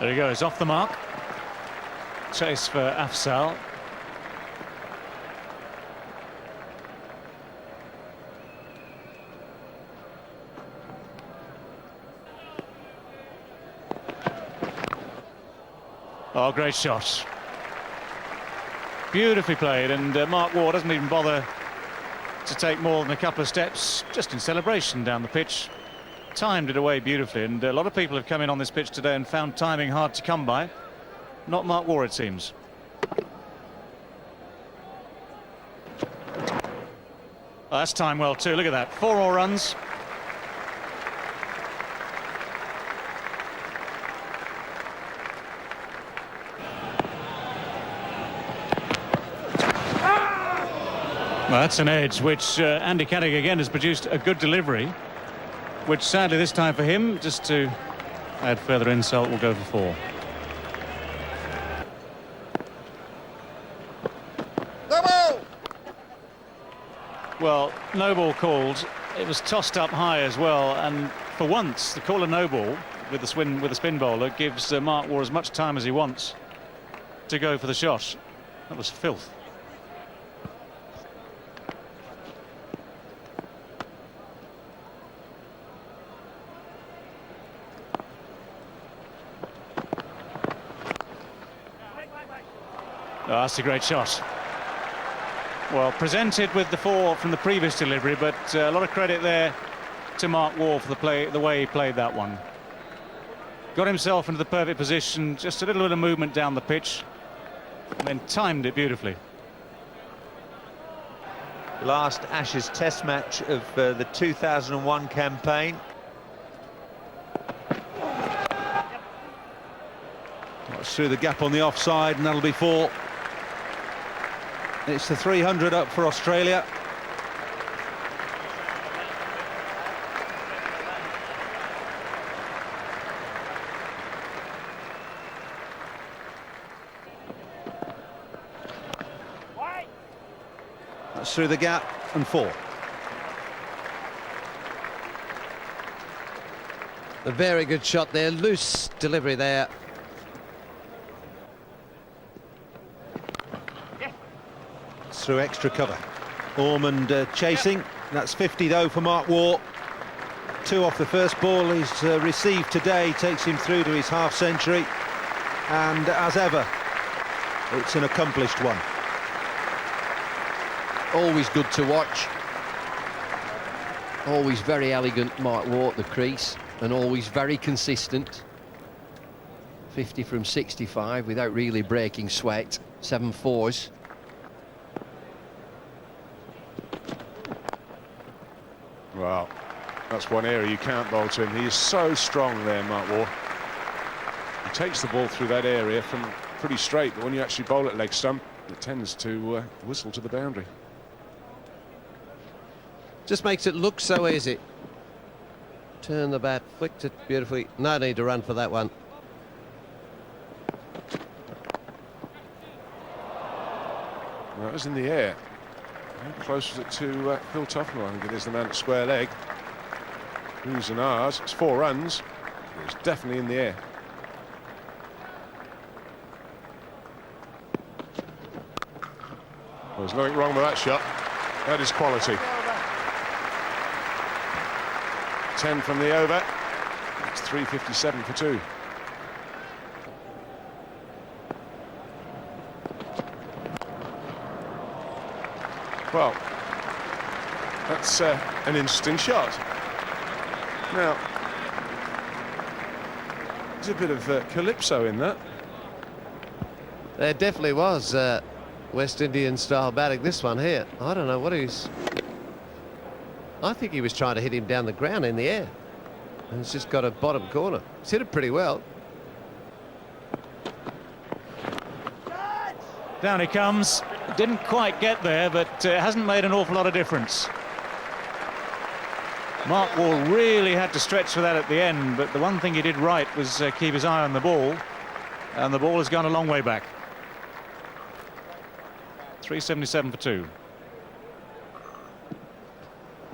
There he goes, off the mark. Chase for Afzal. Oh, great shot. Beautifully played, and Mark Waugh doesn't even bother to take more than a couple of steps, just in celebration down the pitch. Timed it away beautifully, and a lot of people have come in on this pitch today and found timing hard to come by. Not Mark Waugh, it seems. Oh, that's timed well too. Look at that. 4 more runs. Well, that's an edge which Andy Caddick again has produced a good delivery, which sadly this time for him, just to add further insult, will go for 4. Well, no ball called. It was tossed up high as well, and for once the call of no ball with the spin bowler gives Mark Waugh as much time as he wants to go for the shot. That was filth. Oh, that's a great shot. Well, presented with the 4 from the previous delivery, but a lot of credit there to Mark Waugh for the way he played that one. Got himself into the perfect position, just a little bit of movement down the pitch, and then timed it beautifully. Last Ashes Test match of the 2001 campaign. That's through the gap on the offside, and that'll be 4. It's the 300 up for Australia. That's through the gap and 4. A very good shot there, loose delivery there. Through extra cover. Ormond chasing. That's 50 though for Mark Waugh. 2 off the first ball he's received today, takes him through to his half-century, and as ever it's an accomplished one. Always good to watch. Always very elegant, Mark Waugh at the crease, and always very consistent. 50 from 65 without really breaking sweat. 7 4s. Well, that's one area you can't bowl to him. He is so strong there, Mark Waugh. He takes the ball through that area from pretty straight, but when you actually bowl at leg stump, it tends to whistle to the boundary. Just makes it look so easy. Turn the bat, flicked it beautifully. No need to run for that one. Well, it was in the air. How close was it to Phil Tufnell? I think it is, the man at square leg. Who's an ours? It's 4 runs. It was definitely in the air. Well, there's nothing wrong with that shot. That is quality. 10 from the over. It's 357 for 2. Well, that's an interesting shot. Now, there's a bit of calypso in that. There definitely was West Indian style batting. This one here, I don't know what he's... I think he was trying to hit him down the ground in the air. And it's just got a bottom corner. He's hit it pretty well. Down he comes. Didn't quite get there, but hasn't made an awful lot of difference. Mark Waugh really had to stretch for that at the end, but the one thing he did right was keep his eye on the ball, and the ball has gone a long way back. 377 for 2.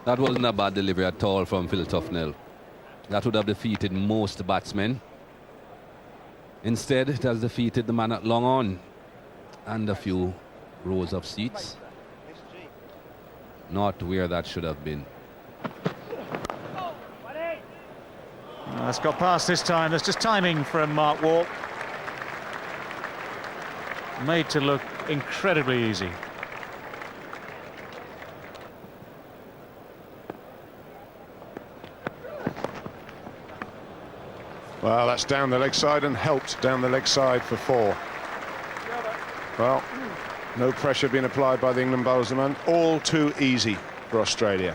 That wasn't a bad delivery at all from Phil Tufnell. That would have defeated most batsmen. Instead, it has defeated the man at long on and a few rows of seats. Not where that should have been. That's got past this time. That's just timing from Mark Waugh. Made to look incredibly easy. Well, that's down the leg side and helped down the leg side for 4. Well, no pressure being applied by the England bowlers, man. All too easy for Australia.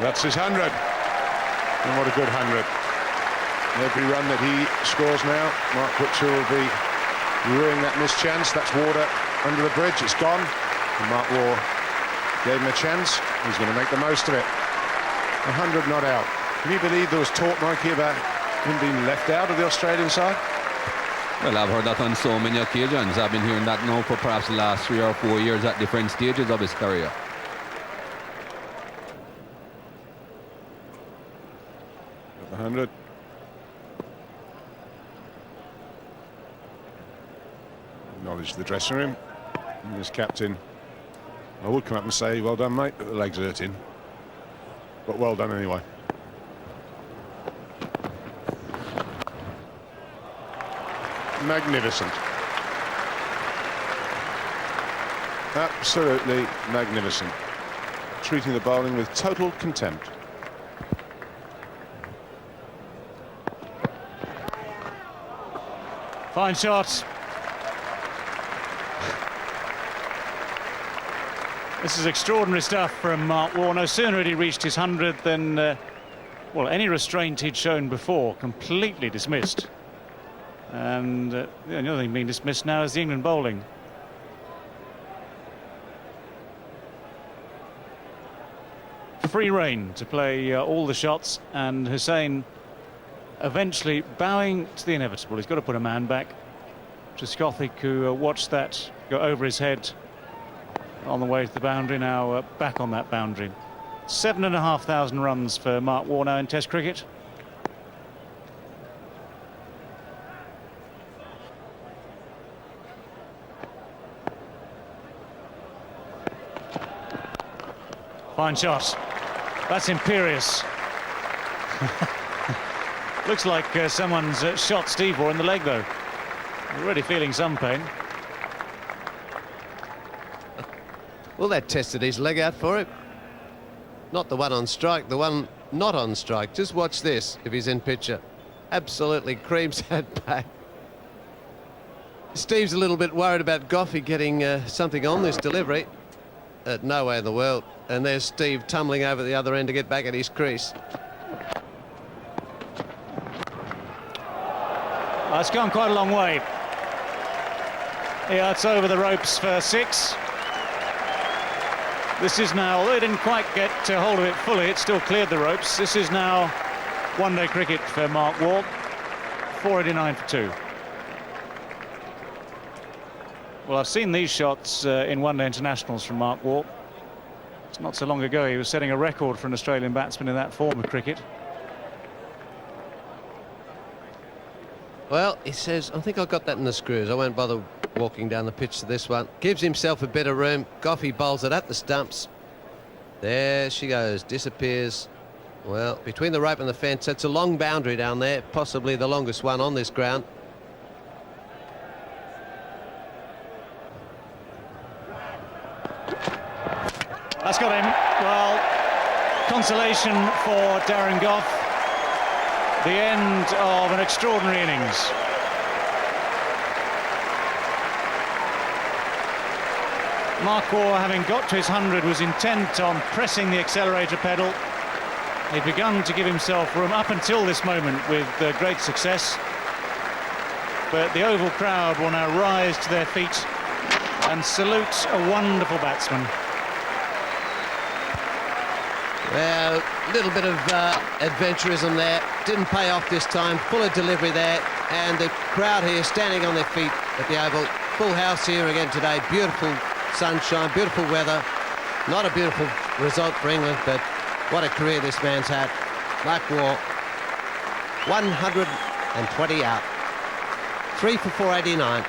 That's his 100. And what a good 100. Every run that he scores now, Mark Butcher will be ruining that missed chance. That's water under the bridge. It's gone. And Mark Waugh gave him a chance. He's going to make the most of it. 100 not out. Can you believe there was talk, Mikey, about him being left out of the Australian side? Well, I've heard that on so many occasions. I've been hearing that now for perhaps the last 3 or 4 years at different stages of his career. The 100. Acknowledge the dressing room. And his captain, I would come up and say, well done, mate, but the leg's hurting. But well done anyway. Magnificent. Absolutely magnificent. Treating the bowling with total contempt. Fine shot. This is extraordinary stuff from Mark Waugh. No sooner had he reached his 100 than, well, any restraint he'd shown before, completely dismissed. And the only other thing being dismissed now is the England bowling. Free rein to play all the shots, and Hussain eventually bowing to the inevitable. He's got to put a man back. Trescothick, who watched that go over his head on the way to the boundary, now back on that boundary. 7,500 runs for Mark Waugh now in Test cricket. Fine shot. That's imperious. Looks like someone's shot Steve Waugh in the leg, though. Already feeling some pain. Well, that tested his leg out for him. Not the one on strike, the one not on strike. Just watch this if he's in picture. Absolutely creams that back. Steve's a little bit worried about Goffey getting something on this delivery. No way in the world. And there's Steve tumbling over the other end to get back at his crease. It's gone quite a long way. Yeah, it's over the ropes for 6. This is now, although it didn't quite get hold of it fully, it still cleared the ropes. This is now one-day cricket for Mark Waugh. 489 for 2. Well, I've seen these shots in one-day internationals from Mark Waugh. It's not so long ago he was setting a record for an Australian batsman in that form of cricket. Well, he says, I think I got that in the screws. I won't bother walking down the pitch to this one. Gives himself a bit of room. Goffey bowls it at the stumps. There she goes, disappears. Well, between the rope and the fence, it's a long boundary down there, possibly the longest one on this ground. That's got him. Well, consolation for Darren Gough. The end of an extraordinary innings. Mark Waugh, having got to his 100, was intent on pressing the accelerator pedal. He'd begun to give himself room up until this moment with great success. But the Oval crowd will now rise to their feet and salute a wonderful batsman. Well, a little bit of adventurism there. Didn't pay off this time. Full of delivery there. And the crowd here standing on their feet at the Oval. Full house here again today. Beautiful sunshine, beautiful weather. Not a beautiful result for England, but what a career this man's had. Mark Waugh, 120 out. 3 for 489.